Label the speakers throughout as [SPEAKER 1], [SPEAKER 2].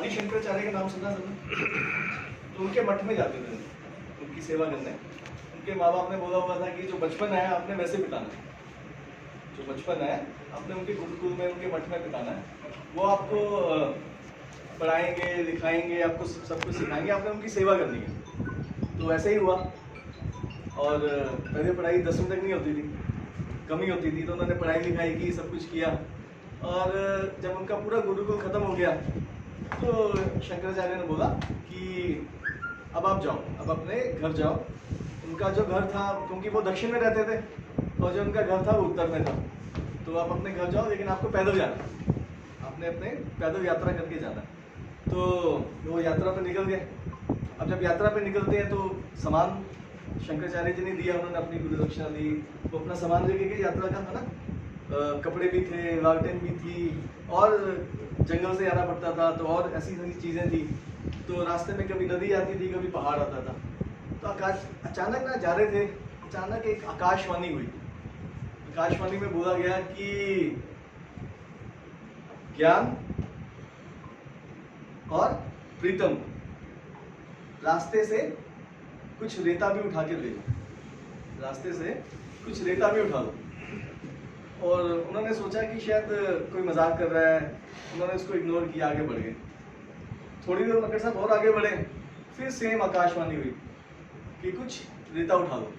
[SPEAKER 1] आदि शंकराचार्य का नाम सुना तुमने? तो उनके मठ में जाते थे, उनकी सेवा करने। उनके माँ बाप ने बोला हुआ था कि जो बचपन है आपने वैसे बिताना है, जो बचपन है आपने उनके गुरुकुल में, उनके मठ में बिताना है। वो आपको पढ़ाएंगे, लिखाएंगे, आपको सब कुछ सिखाएंगे, आपने उनकी सेवा करनी है। तो वैसे ही हुआ। और पहले पढ़ाई 10वीं तक नहीं होती थी, कमी होती थी, तो उन्होंने पढ़ाई लिखाई की, सब कुछ किया। और जब उनका पूरा गुरुकुल खत्म हो गया तो शंकराचार्य ने बोला कि अब आप जाओ, अब अपने घर जाओ। उनका जो घर था, क्योंकि वो दक्षिण में रहते थे और जो उनका घर था वो उत्तर में था, तो आप अपने घर जाओ, लेकिन आपको पैदल जाना, आपने अपने पैदल यात्रा करके जाना। तो वो यात्रा पर निकल गए। अब जब यात्रा पर निकलते हैं तो सामान शंकराचार्य जी ने दिया, उन्होंने अपनी गुरु दक्षिणा दी, वो अपना सामान लेके गए यात्रा का, है ना। कपड़े भी थे, लालटेन भी थी, और जंगल से आना पड़ता था, तो और ऐसी सारी चीज़ें थी। तो रास्ते में कभी नदी आती थी, कभी पहाड़ आता था। तो अचानक ना जा रहे थे, अचानक एक आकाशवाणी हुई। आकाशवाणी में बोला गया कि ज्ञान और प्रीतम रास्ते से कुछ रेता भी उठा के ले लो, रास्ते से कुछ रेता भी उठा लो। और उन्होंने सोचा कि शायद कोई मजाक कर रहा है, उन्होंने उसको इग्नोर किया, आगे बढ़ गए। थोड़ी देर मकर साहब और आगे बढ़े, फिर सेम आकाशवाणी हुई कि कुछ रेता उठा लो।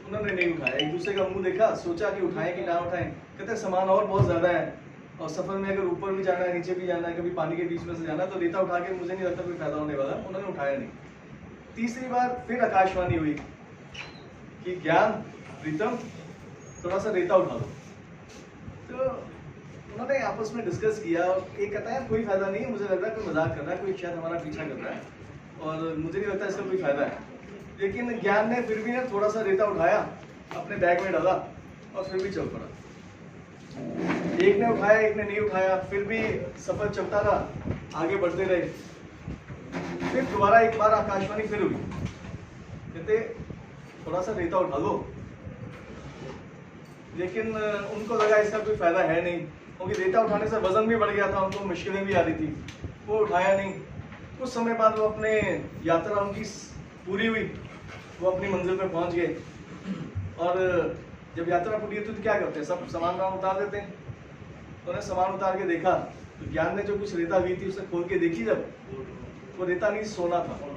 [SPEAKER 1] उन्होंने नहीं उठाया, एक दूसरे का मुंह देखा, सोचा कि उठाएं कि ना उठाएं। कहते सामान और बहुत ज्यादा है, और सफर में अगर ऊपर भी जाना है, नीचे भी जाना है, कभी पानी के बीच में से जाना है, तो रेता उठा के मुझे नहीं लगता कोई फायदा होने वाला। उन्होंने उठाया नहीं। तीसरी बार फिर आकाशवाणी हुई कि ज्ञान प्रीतम थोड़ा सा रेता उठा लो। तो उन्होंने आपस में डिस्कस किया, एक कहता है कोई फायदा नहीं है, मुझे लग रहा है कोई मजाक कर रहा है, कोई शायद हमारा पीछा कर रहा है, और मुझे नहीं लगता इसका कोई फायदा है। लेकिन ज्ञान ने फिर भी ना थोड़ा सा रेता उठाया, अपने बैग में डाला, और फिर भी चल पड़ा। एक ने उठाया, एक ने नहीं उठाया, फिर भी सफर चलता रहा, आगे बढ़ते रहे। फिर दोबारा एक बार आकाशवाणी फिर हुई, कहते थोड़ा सा रेता उठा लो। लेकिन उनको लगा इसका कोई फायदा है नहीं, क्योंकि रेता उठाने से वजन भी बढ़ गया था, उनको मुश्किलें भी आ रही थी, वो उठाया नहीं। कुछ समय बाद वो अपने यात्रा उनकी पूरी हुई, वो अपनी मंजिल पे पहुंच गए। और जब यात्रा पूरी होती तो क्या करते हैं, सब सामान उतार देते हैं। तो उन्हें सामान उतार के देखा, तो ज्ञान ने जो कुछ रेता हुई थी उसे खोल के देखी, जब वो रेता नहीं सोना था।